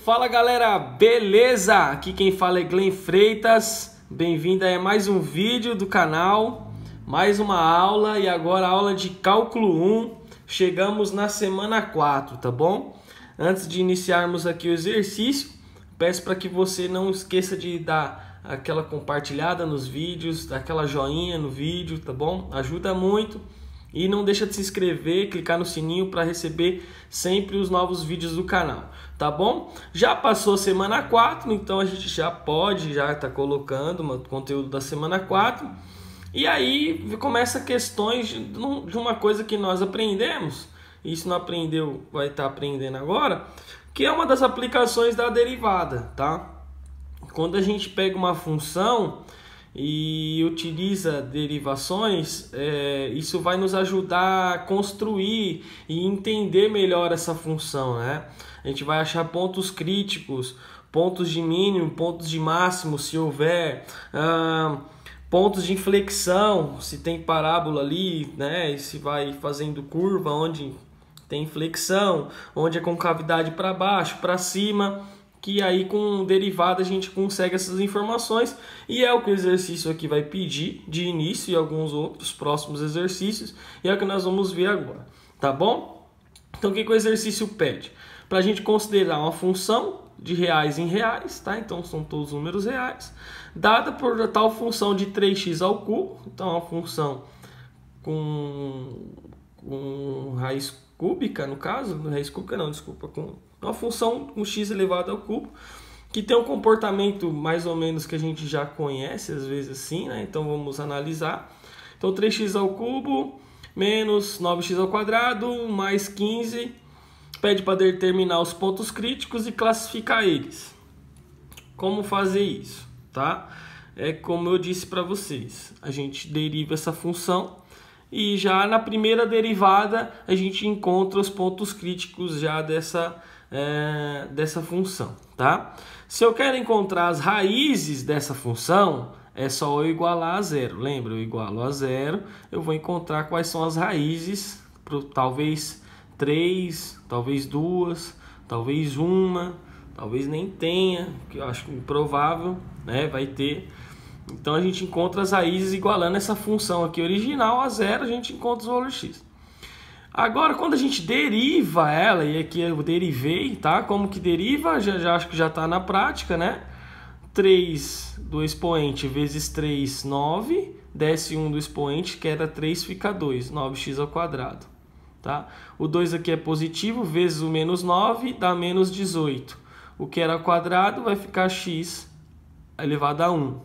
Fala galera, beleza? Aqui quem fala é Glenn Freitas. Bem-vindo a mais um vídeo do canal, mais uma aula e agora a aula de cálculo 1. Chegamos na semana 4, tá bom? Antes de iniciarmos aqui o exercício, peço para que você não esqueça de dar aquela compartilhada nos vídeos, dar aquela joinha no vídeo, tá bom? Ajuda muito. E não deixa de se inscrever, clicar no sininho para receber sempre os novos vídeos do canal, tá bom? Já passou a semana 4, então a gente já tá colocando o conteúdo da semana 4. E aí começa questões de uma coisa que nós aprendemos, e se não aprendeu, vai estar aprendendo agora, que é uma das aplicações da derivada, tá? Quando a gente pega uma função e utiliza derivações, isso vai nos ajudar a construir e entender melhor essa função, né? A gente vai achar pontos críticos, pontos de mínimo, pontos de máximo, se houver, pontos de inflexão, se tem parábola ali, né? E se vai fazendo curva onde tem inflexão, onde é concavidade para baixo, para cima, que aí com derivada a gente consegue essas informações, e é o que o exercício aqui vai pedir de início e alguns outros próximos exercícios, e é o que nós vamos ver agora, tá bom? Então o que o exercício pede? Para a gente considerar uma função de reais em reais, tá? Então são todos números reais, dada por tal função de 3x ao cubo, então é uma função com raiz cúbica, no caso, raiz cúbica não, desculpa, com uma função com x elevado ao cubo, que tem um comportamento mais ou menos que a gente já conhece, às vezes assim, né? Então vamos analisar. Então 3x ao cubo menos 9x ao quadrado mais 15, pede para determinar os pontos críticos e classificar eles. Como fazer isso, tá? É como eu disse para vocês, a gente deriva essa função e já na primeira derivada a gente encontra os pontos críticos já dessa função, tá? Se eu quero encontrar as raízes dessa função, é só eu igualar a zero. Lembra? Eu igualo a zero, eu vou encontrar quais são as raízes, talvez 3, talvez 2, talvez 1, talvez nem tenha, que eu acho improvável, né? Vai ter. Então a gente encontra as raízes igualando essa função aqui original a zero, a gente encontra os valores x. Agora, quando a gente deriva ela, e aqui eu derivei, tá? Como que deriva? Já acho que já está na prática, né? 3 do expoente vezes 3, 9. Desce 1 do expoente, que era 3, fica 2. 9x ao quadrado, tá? O 2 aqui é positivo, vezes o menos 9, dá menos 18. O que era quadrado vai ficar x elevado a 1.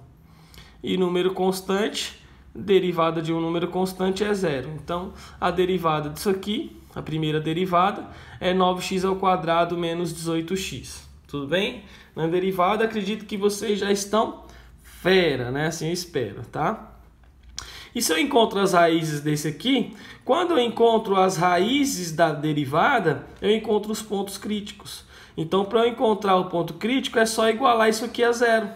E número constante, derivada de um número constante é zero. Então, a derivada disso aqui, a primeira derivada, é 9x ao quadrado menos 18x. Tudo bem? Na derivada, acredito que vocês já estão fera, né? Assim eu espero, tá? E se eu encontro as raízes desse aqui, quando eu encontro as raízes da derivada, eu encontro os pontos críticos. Então, para eu encontrar o ponto crítico, é só igualar isso aqui a zero,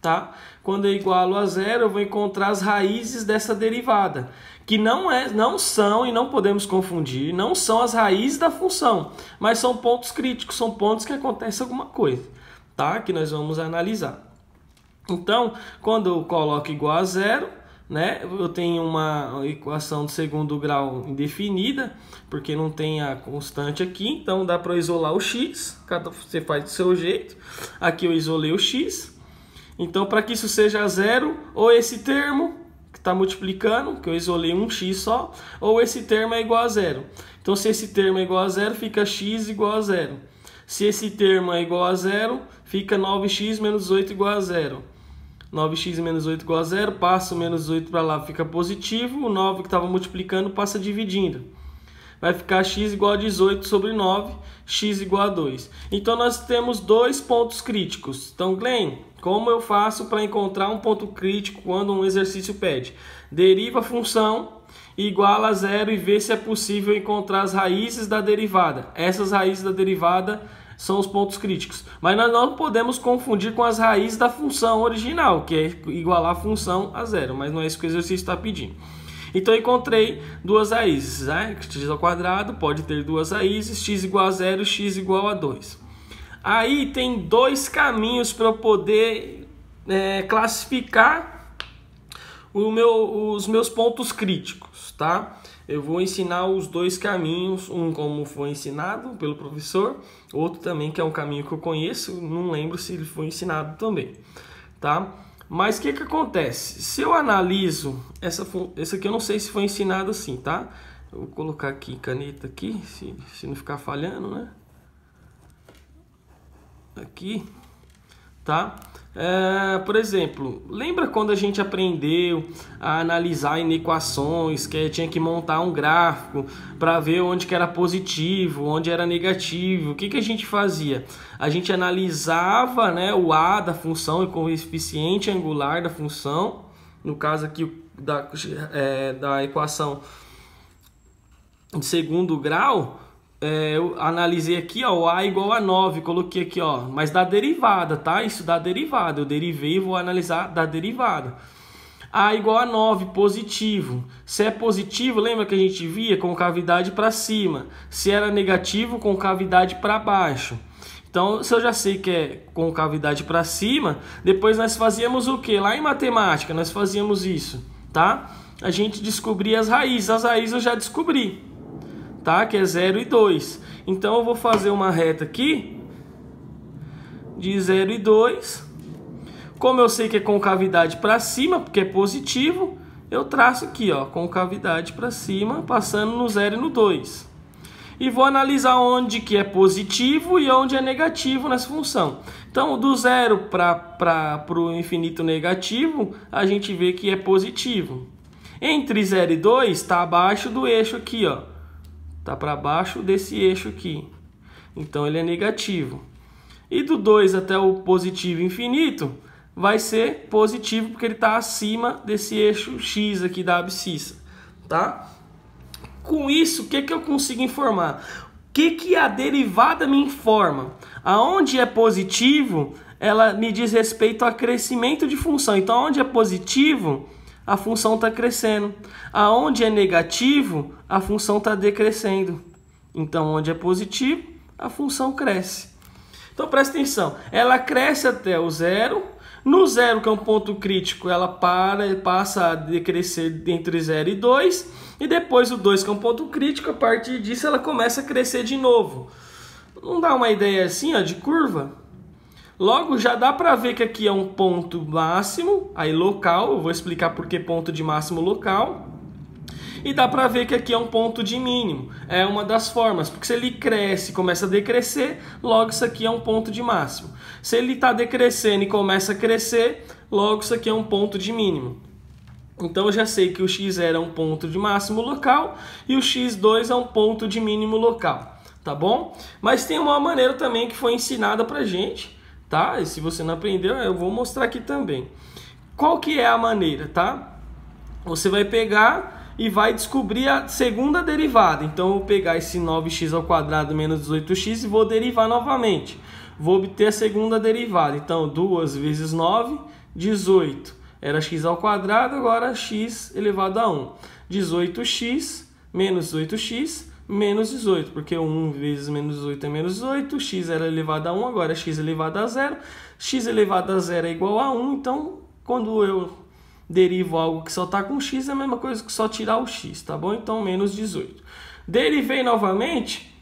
tá? Quando eu igualo a zero, eu vou encontrar as raízes dessa derivada, que não são, e não podemos confundir, não são as raízes da função, mas são pontos críticos, são pontos que acontece alguma coisa, tá? Que nós vamos analisar. Então, quando eu coloco igual a zero, né, eu tenho uma equação de segundo grau indefinida, porque não tem a constante aqui, então dá para isolar o x, você faz do seu jeito. Aqui eu isolei o x. Então, para que isso seja zero, ou esse termo que está multiplicando, que eu isolei um x só, ou esse termo é igual a zero. Então, se esse termo é igual a zero, fica x igual a zero. Se esse termo é igual a zero, fica 9x menos 8 igual a zero. 9x menos 8 igual a zero, passa o menos 8 para lá, fica positivo. O 9 que estava multiplicando passa dividindo. Vai ficar x igual a 18 sobre 9, x igual a 2. Então, nós temos dois pontos críticos. Então, Glenn, como eu faço para encontrar um ponto crítico quando um exercício pede? Deriva a função, iguala a zero e vê se é possível encontrar as raízes da derivada. Essas raízes da derivada são os pontos críticos. Mas nós não podemos confundir com as raízes da função original, que é igualar a função a zero. Mas não é isso que o exercício está pedindo. Então eu encontrei duas raízes, né? X ao quadrado pode ter duas raízes, x igual a 0 e x igual a 2. Aí tem dois caminhos para eu poder classificar os meus pontos críticos, tá? Eu vou ensinar os dois caminhos, um como foi ensinado pelo professor, outro também que é um caminho que eu conheço, não lembro se ele foi ensinado também, tá? Mas o que acontece? Se eu analiso, essa aqui eu não sei se foi ensinado assim, tá? Eu vou colocar aqui, caneta aqui, se não ficar falhando, né? Aqui, tá? Por exemplo, lembra quando a gente aprendeu a analisar em equações, que tinha que montar um gráfico para ver onde que era positivo, onde era negativo? O que a gente fazia? A gente analisava, né, o a da função e o coeficiente angular da função, no caso aqui da equação de segundo grau. Eu analisei aqui, ó, o a igual a 9, coloquei aqui, ó, mas da derivada, tá? Isso da derivada, eu derivei e vou analisar da derivada. A igual a 9, positivo. Se é positivo, lembra que a gente via com cavidade para cima. Se era negativo, com cavidade para baixo. Então, se eu já sei que é com cavidade para cima, depois nós fazíamos o que? Lá em matemática, nós fazíamos isso, tá? A gente descobria as raízes eu já descobri. Tá? Que é 0 e 2. Então eu vou fazer uma reta aqui de 0 e 2. Como eu sei que é concavidade para cima, porque é positivo, eu traço aqui, ó, concavidade para cima, passando no 0 e no 2. E vou analisar onde que é positivo e onde é negativo nessa função. Então, do 0 para o infinito negativo, a gente vê que é positivo. Entre 0 e 2, está abaixo do eixo aqui, ó. Está para baixo desse eixo aqui. Então ele é negativo. E do 2 até o positivo infinito vai ser positivo porque ele está acima desse eixo x aqui da abscissa. Tá? Com isso, o que eu consigo informar? O que a derivada me informa? Aonde é positivo, ela me diz respeito a crescimento de função. Então, onde é positivo, a função está crescendo. Aonde é negativo, a função está decrescendo. Então, onde é positivo, a função cresce. Então, presta atenção. Ela cresce até o 0. No 0, que é um ponto crítico, ela passa a decrescer entre 0 e 2. E depois o 2, que é um ponto crítico, a partir disso ela começa a crescer de novo. Não dá uma ideia assim, ó, de curva? Logo, já dá para ver que aqui é um ponto máximo, aí local, eu vou explicar por que ponto de máximo local. E dá para ver que aqui é um ponto de mínimo, é uma das formas, porque se ele cresce e começa a decrescer, logo isso aqui é um ponto de máximo. Se ele está decrescendo e começa a crescer, logo isso aqui é um ponto de mínimo. Então eu já sei que o x0 é um ponto de máximo local e o x2 é um ponto de mínimo local, tá bom? Mas tem uma maneira também que foi ensinada pra gente, tá? E se você não aprendeu, eu vou mostrar aqui também. Qual que é a maneira, tá? Você vai pegar e vai descobrir a segunda derivada. Então eu vou pegar esse 9x² menos 18x e vou derivar novamente. Vou obter a segunda derivada. Então 2 vezes 9, 18. Era x², agora x elevado a 1. 18x menos 18x menos 18, porque 1 vezes menos 18 é menos 18, x era elevado a 1, agora é x elevado a 0. X elevado a 0 é igual a 1, então quando eu derivo algo que só está com x, é a mesma coisa que só tirar o x, tá bom? Então menos 18. Derivei novamente,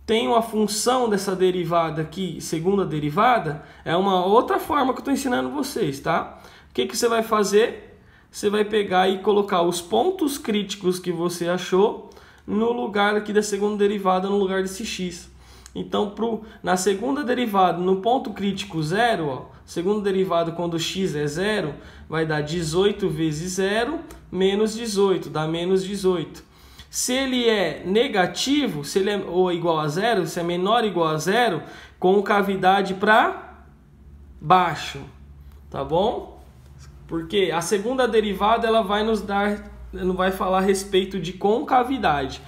tem uma função dessa derivada aqui, segunda derivada, é uma outra forma que eu estou ensinando vocês, tá? O que você vai fazer? Você vai pegar e colocar os pontos críticos que você achou no lugar aqui da segunda derivada, no lugar desse x. Então, na segunda derivada, no ponto crítico 0, ó, segunda derivada quando x é 0, vai dar 18 vezes 0 menos 18, dá menos 18. Se ele é negativo, se ele é ou igual a 0, se é menor ou igual a 0, com cavidade para baixo, tá bom? Porque a segunda derivada ela vai nos dar, não vai falar a respeito de concavidade.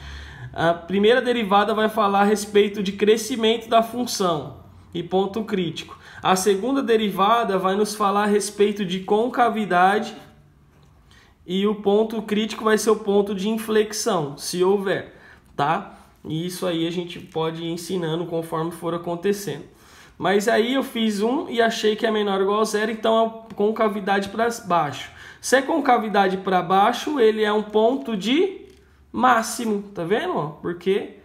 A primeira derivada vai falar a respeito de crescimento da função e ponto crítico. A segunda derivada vai nos falar a respeito de concavidade e o ponto crítico vai ser o ponto de inflexão, se houver, tá? E isso aí a gente pode ir ensinando conforme for acontecendo. Mas aí eu fiz 1 e achei que é menor ou igual a 0, então é com cavidade para baixo. Se é com cavidade para baixo, ele é um ponto de máximo, tá vendo? Porque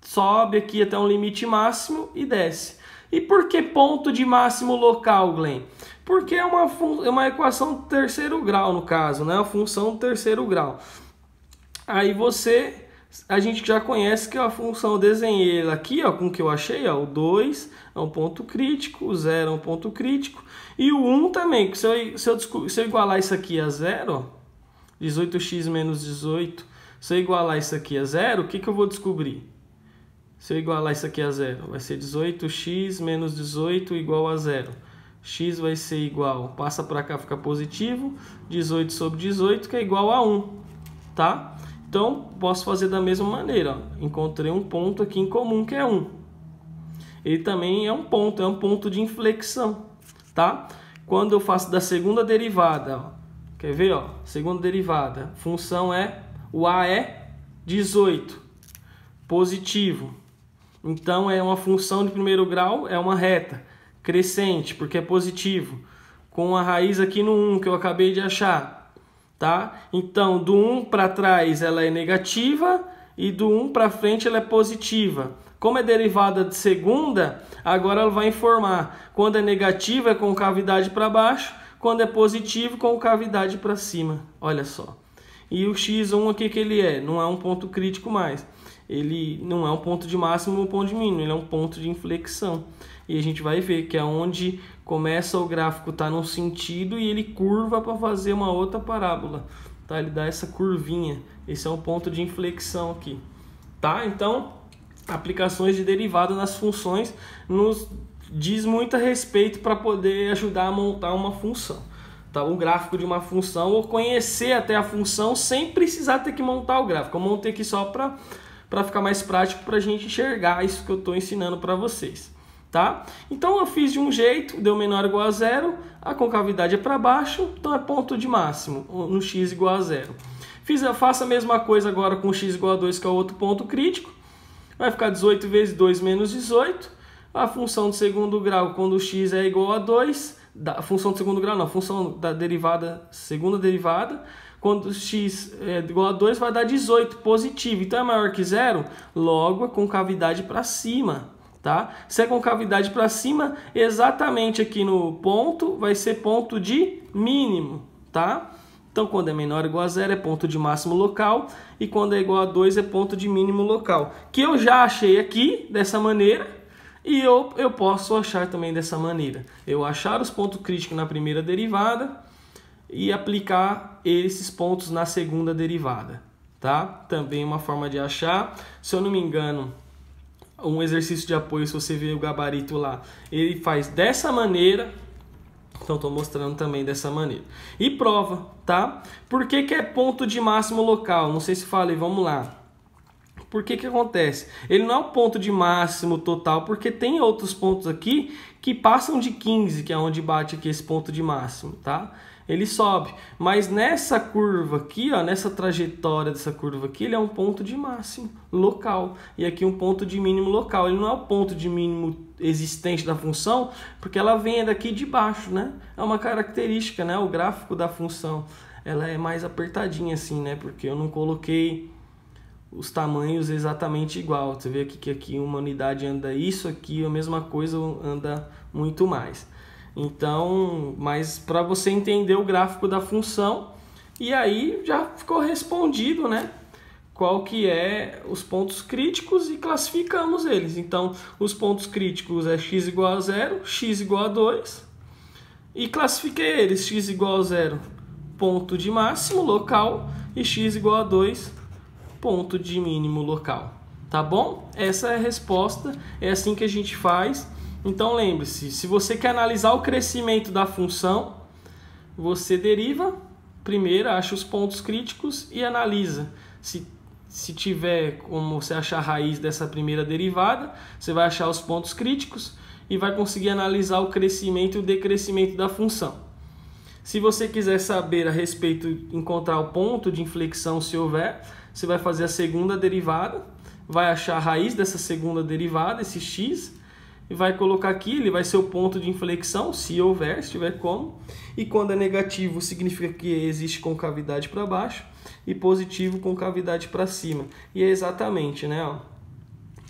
sobe aqui até um limite máximo e desce. E por que ponto de máximo local, Glenn? Porque é uma equação de terceiro grau, no caso, né? Uma função de terceiro grau. Aí a gente já conhece que a função, eu desenhei ela aqui, ó, com o que eu achei, ó, o 2 é um ponto crítico, o 0 é um ponto crítico, e o 1 também, que se eu igualar isso aqui a 0, ó, 18x menos 18, se eu igualar isso aqui a 0, o que eu vou descobrir? Se eu igualar isso aqui a 0, vai ser 18x menos 18 igual a 0. X vai ser igual, passa para cá, fica positivo, 18 sobre 18, que é igual a 1, tá? Então, posso fazer da mesma maneira, ó. Encontrei um ponto aqui em comum, que é 1. Ele também é um ponto de inflexão, tá? Quando eu faço da segunda derivada, ó, quer ver, ó? Segunda derivada, função o A é 18, positivo. Então, é uma função de primeiro grau, é uma reta crescente, porque é positivo, com a raiz aqui no 1, que eu acabei de achar. Tá? Então, do 1 para trás ela é negativa e do 1 para frente ela é positiva. Como é derivada de segunda, agora ela vai informar. Quando é negativa é com cavidade para baixo, quando é positivo com cavidade para cima. Olha só. E o x1 aqui que ele é? Não é um ponto crítico mais. Ele não é um ponto de máximo ou um ponto de mínimo, ele é um ponto de inflexão. E a gente vai ver que é onde começa o gráfico estar num sentido e ele curva para fazer uma outra parábola, tá? Ele dá essa curvinha. Esse é um ponto de inflexão aqui, tá? Então, aplicações de derivada nas funções nos diz muito a respeito para poder ajudar a montar uma função, tá? O gráfico de uma função, ou conhecer até a função sem precisar ter que montar o gráfico. Eu montei aqui só para ficar mais prático para a gente enxergar isso que eu estou ensinando para vocês. Tá? Então eu fiz de um jeito, deu menor ou igual a 0, a concavidade é para baixo, então é ponto de máximo, no x igual a 0. Faço a mesma coisa agora com x igual a 2, que é o outro ponto crítico. Vai ficar 18 vezes 2 menos 18. A função de segundo grau, quando x é igual a 2, a função de segundo grau não, a função da derivada, segunda derivada, quando x é igual a 2 vai dar 18, positivo. Então é maior que 0, logo a concavidade para cima. Tá? Se é com cavidade para cima, exatamente aqui no ponto vai ser ponto de mínimo, tá? Então, quando é menor ou igual a 0 é ponto de máximo local e quando é igual a 2 é ponto de mínimo local. Que eu já achei aqui dessa maneira e eu posso achar também dessa maneira. Eu achar os pontos críticos na primeira derivada e aplicar esses pontos na segunda derivada, tá? Também uma forma de achar, se eu não me engano, um exercício de apoio, se você ver o gabarito lá, ele faz dessa maneira, então estou mostrando também dessa maneira. E prova, tá? Por que é ponto de máximo local? Não sei se falei, vamos lá. Por que acontece? Ele não é o ponto de máximo total, porque tem outros pontos aqui que passam de 15, que é onde bate aqui esse ponto de máximo, tá? Ele sobe, mas nessa curva aqui, ó, nessa trajetória dessa curva aqui, ele é um ponto de máximo local e aqui um ponto de mínimo local. Ele não é o ponto de mínimo existente da função, porque ela vem daqui de baixo, né? É uma característica, né? O gráfico da função, ela é mais apertadinha assim, né? Porque eu não coloquei os tamanhos exatamente igual. Você vê aqui que aqui uma unidade anda isso, aqui a mesma coisa anda muito mais. Então, mas para você entender o gráfico da função, e aí já ficou respondido, né? Qual que é os pontos críticos e classificamos eles. Então, os pontos críticos é x igual a 0, x igual a 2, e classifiquei eles, x igual a 0, ponto de máximo local, e x igual a 2, ponto de mínimo local. Tá bom? Essa é a resposta, é assim que a gente faz. Então lembre-se, se você quer analisar o crescimento da função, você deriva, primeiro acha os pontos críticos e analisa. Se tiver como você achar a raiz dessa primeira derivada, você vai achar os pontos críticos e vai conseguir analisar o crescimento e o decrescimento da função. Se você quiser saber a respeito, encontrar o ponto de inflexão, se houver, você vai fazer a segunda derivada, vai achar a raiz dessa segunda derivada, esse x, e vai colocar aqui, ele vai ser o ponto de inflexão, se houver, se tiver como. E quando é negativo, significa que existe concavidade para baixo, e positivo, concavidade para cima. E é exatamente, né, ó,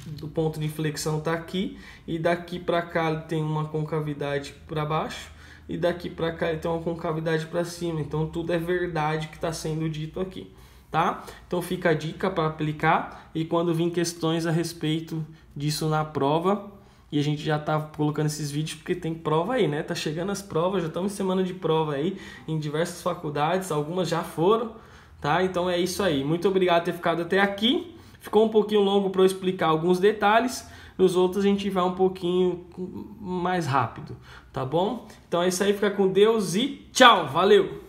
do ponto de inflexão está aqui, e daqui para cá ele tem uma concavidade para baixo, e daqui para cá ele tem uma concavidade para cima. Então tudo é verdade que está sendo dito aqui, tá? Então fica a dica para aplicar, e quando vir questões a respeito disso na prova, e a gente já tá colocando esses vídeos porque tem prova aí, né? Tá chegando as provas, já estamos em semana de prova aí em diversas faculdades, algumas já foram, tá? Então é isso aí. Muito obrigado por ter ficado até aqui. Ficou um pouquinho longo para eu explicar alguns detalhes, nos outros a gente vai um pouquinho mais rápido, tá bom? Então é isso aí, fica com Deus e tchau, valeu!